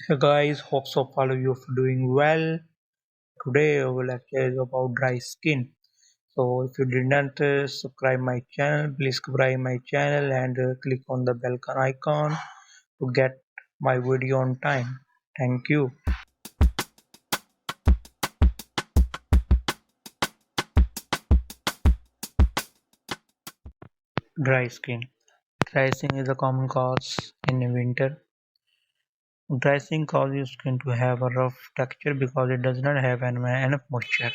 Hey guys, hope so all of you are doing well. Today I will lecture is about dry skin. So if you didn't subscribe my channel, please subscribe my channel and click on the bell icon to get my video on time. Thank you. Dry skin. Dry skin is a common cause in winter. Dry skin causes your skin to have a rough texture because it does not have enough moisture.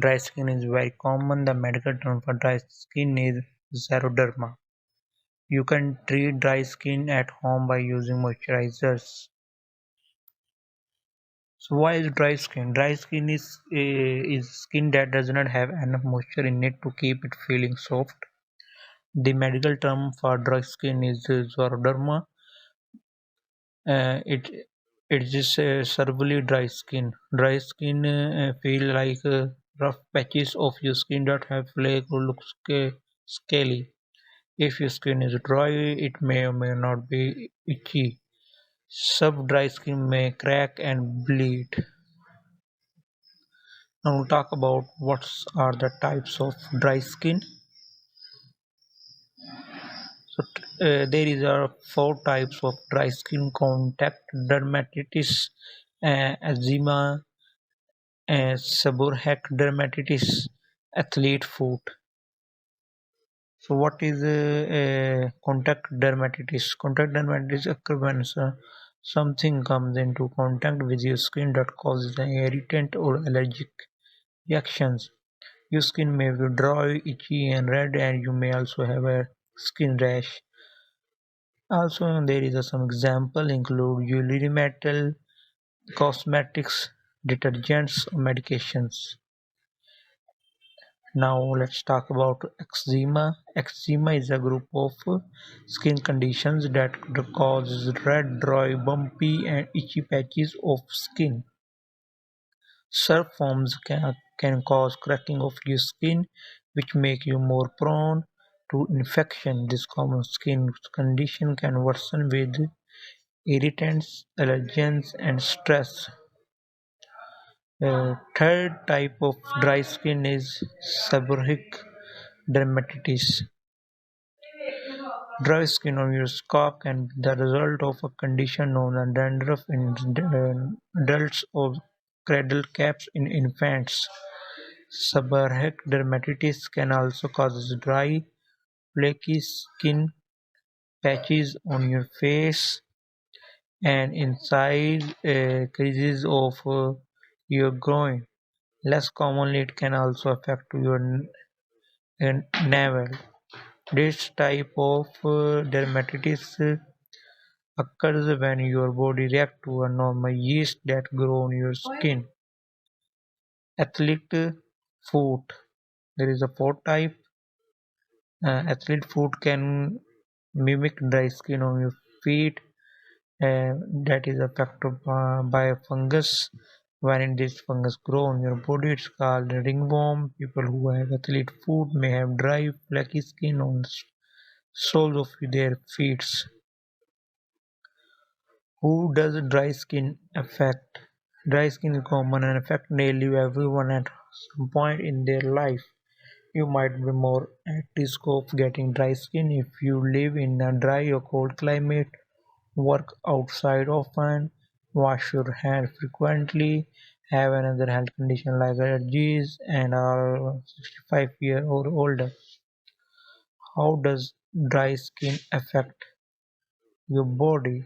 Dry skin is very common. The medical term for dry skin is xeroderma. You can treat dry skin at home by using moisturizers. So why is dry skin? Dry skin is skin that does not have enough moisture in it to keep it feeling soft. The medical term for dry skin is xeroderma. It is severely dry skin. Dry skin feel like rough patches of your skin that have flake or look scaly. If your skin is dry, it may or may not be itchy. Sub-dry skin may crack and bleed. Now we'll talk about what are the types of dry skin. So there is four types of dry skin: contact dermatitis, eczema, seborrheic dermatitis, athlete foot. So what is contact dermatitis? Contact dermatitis occurs when something comes into contact with your skin that causes an irritant or allergic reactions. Your skin may be dry, itchy and red, and you may also have a skin rash. Also there is some example include jewelry, metal, cosmetics, detergents or medications. Now let's talk about eczema. Eczema is a group of skin conditions that causes red, dry, bumpy and itchy patches of skin. Surf forms can cause cracking of your skin, which make you more prone to infection. This common skin condition can worsen with irritants, allergens, and stress. Third type of dry skin is seborrheic dermatitis. Dry skin on your scalp can be the result of a condition known as dandruff in adults or cradle caps in infants. Seborrheic dermatitis can also cause dry, flaky skin patches on your face and inside creases of your groin. Less commonly, it can also affect your navel. This type of dermatitis occurs when your body reacts to a normal yeast that grow on your skin. Athlete foot. There is a fourth type. Athlete foot can mimic dry skin on your feet that is affected by a fungus. When this fungus grows on your body, it's called ringworm. People who have athlete foot may have dry, flaky skin on the soles of their feet. Who does dry skin affect? Dry skin is common and affect nearly everyone at some point in their life. You might be more at risk of getting dry skin if you live in a dry or cold climate, work outside often, wash your hands frequently, have another health condition like allergies, and are 65 years or older. How does dry skin affect your body?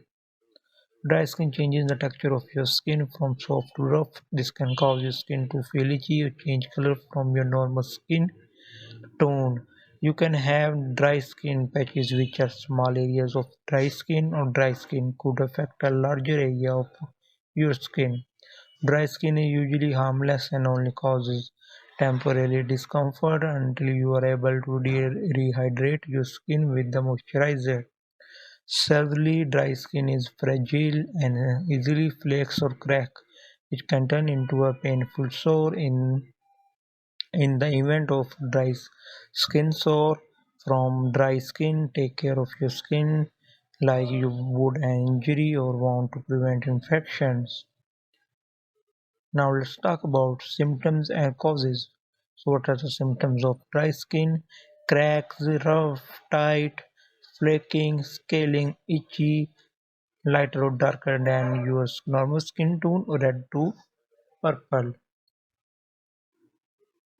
Dry skin changes the texture of your skin from soft to rough. This can cause your skin to feel itchy or change color from your normal skin tone. You can have dry skin patches, which are small areas of dry skin, or dry skin could affect a larger area of your skin. Dry skin is usually harmless and only causes temporary discomfort until you are able to rehydrate your skin with the moisturizer. Severely dry skin is fragile and easily flakes or crack, which can turn into a painful sore in the event of dry skin sore from dry skin. Take care of your skin like you would an injury or want to prevent infections. Now let's talk about symptoms and causes. So what are the symptoms of dry skin? Cracks, rough, tight, flaking, scaling, itchy, lighter or darker than your normal skin tone, red to purple.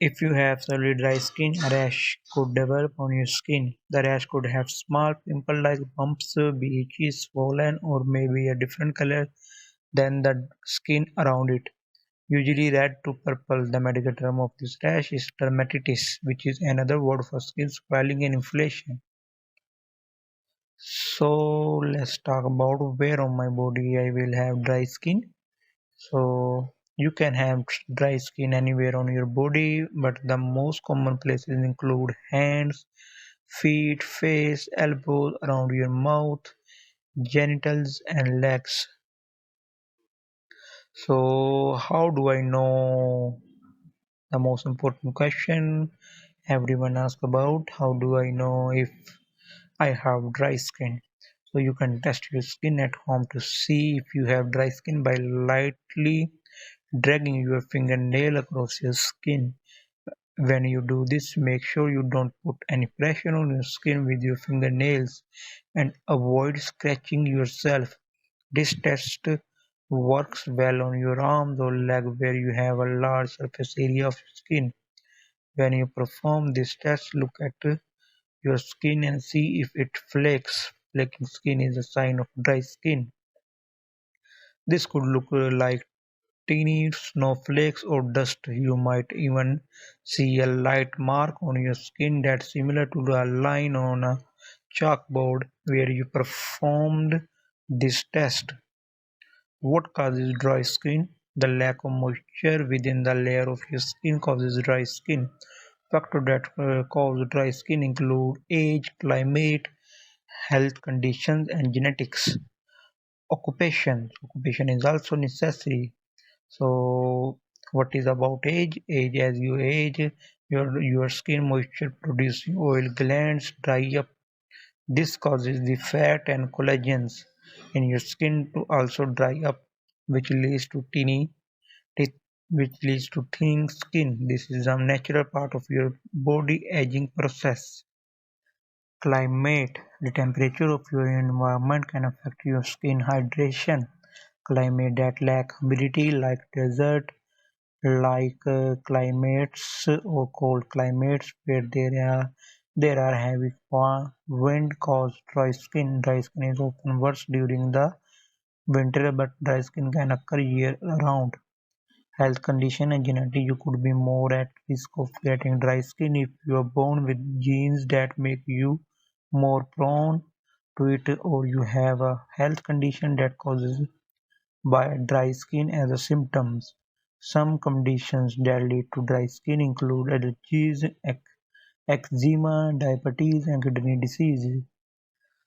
If you have severely dry skin, a rash could develop on your skin. The rash could have small pimple-like bumps, be itchy, swollen, or maybe a different color than the skin around it. Usually red to purple. The medical term of this rash is dermatitis, which is another word for skin swelling and inflammation. So let's talk about where on my body I will have dry skin. So you can have dry skin anywhere on your body, but the most common places include hands, feet, face, elbows, around your mouth, genitals, and legs. So how do I know? The most important question everyone asks about: how do I know if I have dry skin? So you can test your skin at home to see if you have dry skin by lightly dragging your fingernail across your skin. When you do this, make sure you don't put any pressure on your skin with your fingernails and avoid scratching yourself. This test works well on your arms or leg where you have a large surface area of skin. When you perform this test, look at your skin and see if it flakes. Flaking skin is a sign of dry skin. This could look like teeny snowflakes or dust. You might even see a light mark on your skin that's similar to the line on a chalkboard where you performed this test. What causes dry skin? The lack of moisture within the layer of your skin causes dry skin. Factors that cause dry skin include age, climate, health conditions, and genetics. Occupation. Occupation is also necessary. So, what is about age? Age, as you age, your skin moisture producing oil glands dry up. This causes the fat and collagens in your skin to also dry up, which leads to teeth, which leads to thinning skin. This is a natural part of your body aging process. Climate: the temperature of your environment can affect your skin hydration. Climate that lack humidity, like desert, like climates or cold climates where there are heavy wind, cause dry skin. Dry skin is often worse during the winter, but dry skin can occur year round. Health condition and genetic: you could be more at risk of getting dry skin if you are born with genes that make you more prone to it, or you have a health condition that causes by dry skin as a symptoms. Some conditions that lead to dry skin include allergies, eczema, diabetes, and kidney disease.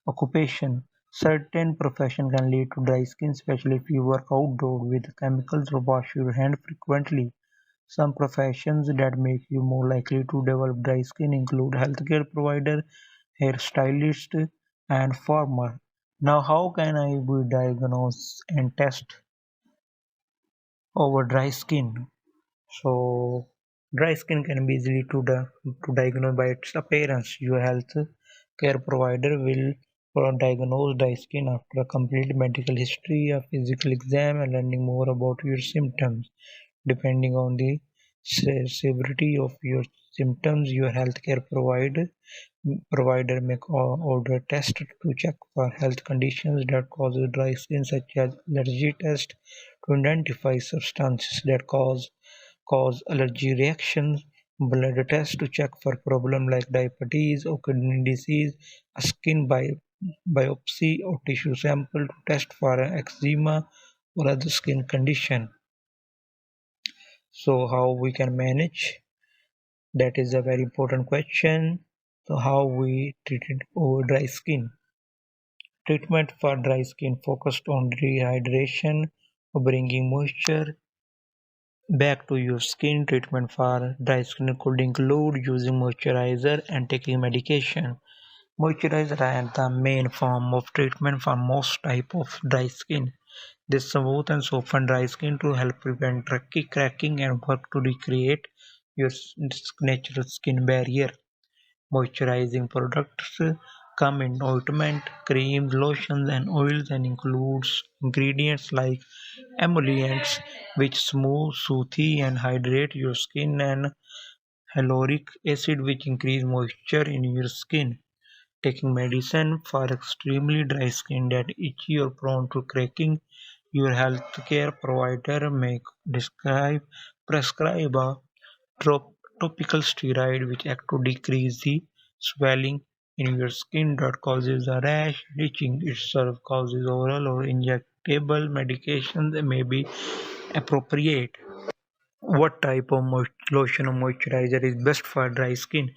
Occupation: certain professions can lead to dry skin, especially if you work outdoors with chemicals or wash your hands frequently. Some professions that make you more likely to develop dry skin include healthcare provider, hairstylist, and farmer. Now, how can I be diagnosed and test over dry skin? So, dry skin can be easily to diagnose by its appearance. Your health care provider will diagnose dry skin after a complete medical history, a physical exam, and learning more about your symptoms. Depending on the severity of your symptoms, your healthcare provider may order tests to check for health conditions that cause dry skin, such as allergy test to identify substances that cause allergy reactions, blood test to check for problems like diabetes or kidney disease, a biopsy or tissue sample to test for eczema or other skin condition. So how we can manage? That is a very important question. So how we treated over dry skin? Treatment for dry skin focused on rehydration or bringing moisture back to your skin. Treatment for dry skin could include using moisturizer and taking medication. Moisturizers are the main form of treatment for most types of dry skin. They smooth and soften dry skin to help prevent cracking and work to recreate your natural skin barrier. Moisturizing products come in ointment, creams, lotions, and oils and includes ingredients like emollients, which smooth, soothe, and hydrate your skin, and hyaluronic acid, which increase moisture in your skin. Taking medicine for extremely dry skin that itchy or prone to cracking, your healthcare provider may prescribe a topical steroid which act to decrease the swelling in your skin that causes a rash. Itching itself causes oral or injectable medications that may be appropriate. What type of lotion or moisturizer is best for dry skin?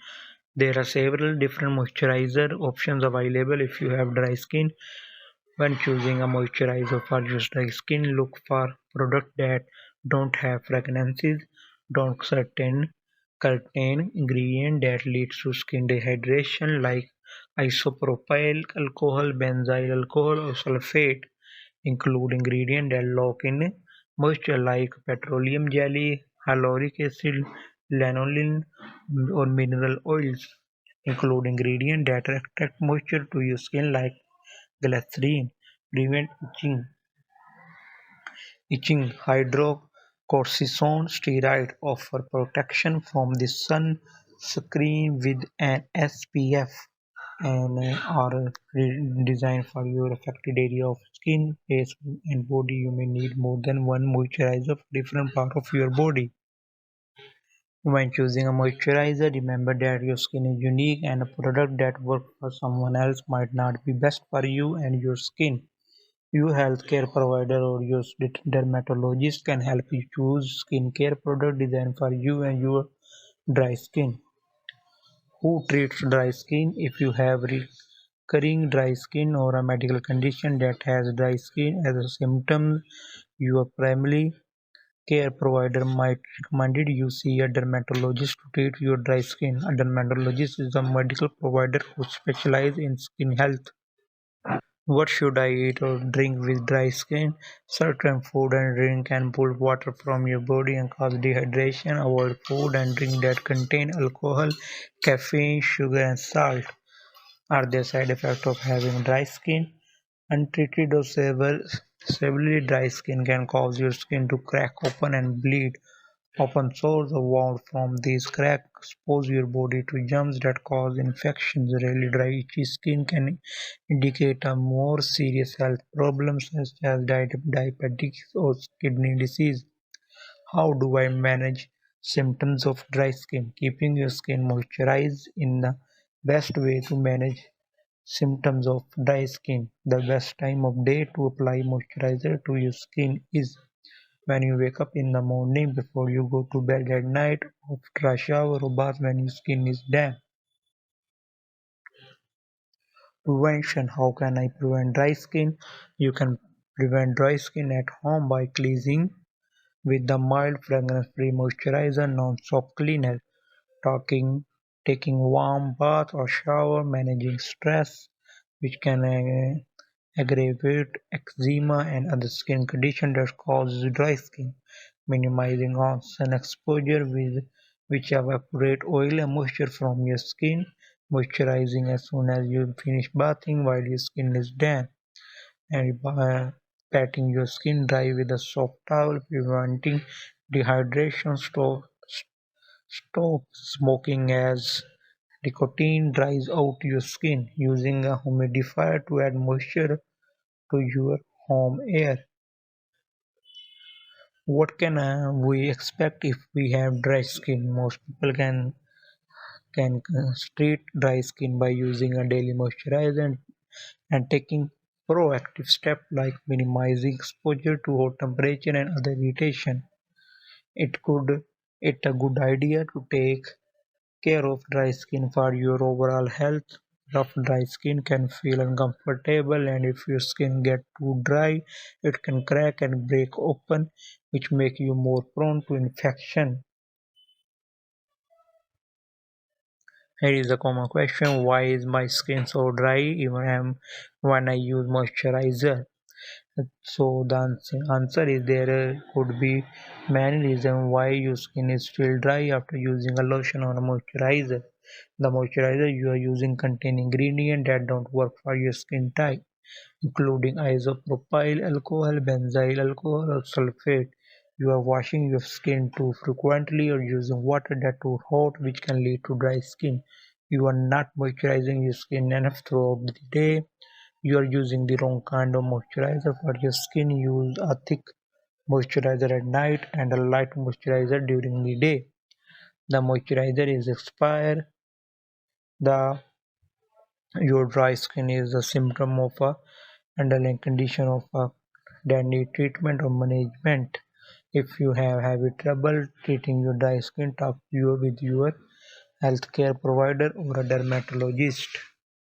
There are several different moisturizer options available if you have dry skin. When choosing a moisturizer for your dry skin, look for products that don't have fragrances, don't contain ingredients that lead to skin dehydration like isopropyl alcohol, benzyl alcohol, or sulfate. Include ingredients that lock in moisture like petroleum jelly, hyaluronic acid, lanolin, or mineral oils. Include ingredients that attract moisture to your skin like glycerin, prevent itching. Hydrocortisone steroid offer protection from the sun screen with an SPF and are designed for your affected area of skin, face, and body. You may need more than one moisturizer for different part of your body. When choosing a moisturizer, remember that your skin is unique and a product that works for someone else might not be best for you and your skin. Your healthcare provider or your dermatologist can help you choose skincare product designed for you and your dry skin. Who treats dry skin? If you have recurring dry skin or a medical condition that has dry skin as a symptom, your primary care provider might recommend you see a dermatologist to treat your dry skin. A dermatologist is a medical provider who specializes in skin health. What should I eat or drink with dry skin? Certain food and drink can pull water from your body and cause dehydration. Avoid food and drink that contain alcohol, caffeine, sugar, and salt. Are there side effects of having dry skin? Untreated or severely dry skin can cause your skin to crack open and bleed. Open sores or wounds from these cracks expose your body to germs that cause infections. Really dry, itchy skin can indicate a more serious health problems such as diabetes or kidney disease. How do I manage symptoms of dry skin? Keeping your skin moisturized in the best way to manage symptoms of dry skin. The best time of day to apply moisturizer to your skin is when you wake up in the morning before you go to bed at night, after a shower or bath when your skin is damp. Prevention. How can I prevent dry skin? You can prevent dry skin at home by cleansing with the mild fragrance-free moisturizer non-soap cleaner, talking, taking warm bath or shower, managing stress, which can aggravate eczema and other skin conditions that cause dry skin, minimizing sun exposure with which evaporate oil and moisture from your skin, moisturizing as soon as you finish bathing while your skin is damp, and patting your skin dry with a soft towel, preventing dehydration. Stop smoking as nicotine dries out your skin, using a humidifier to add moisture to your home air. What can we expect if we have dry skin? Most people can treat dry skin by using a daily moisturizer and taking proactive steps like minimizing exposure to hot temperature and other irritation. It could it a good idea to take care of dry skin for your overall health. Rough dry skin can feel uncomfortable, and if your skin gets too dry, it can crack and break open, which make you more prone to infection. Here is a common question: why is my skin so dry even when I use moisturizer? So the answer is there could be many reasons why your skin is still dry after using a lotion or a moisturizer. The moisturizer you are using contain ingredients that don't work for your skin type, including isopropyl alcohol, benzyl alcohol, or sulfate. You are washing your skin too frequently or using water that's too hot, which can lead to dry skin. You are not moisturizing your skin enough throughout the day. You are using the wrong kind of moisturizer for your skin. Use a thick moisturizer at night and a light moisturizer during the day. The moisturizer is expired. The Your dry skin is a symptom of a underlying condition that need treatment or management. If you have heavy trouble treating your dry skin, talk with your healthcare provider or a dermatologist.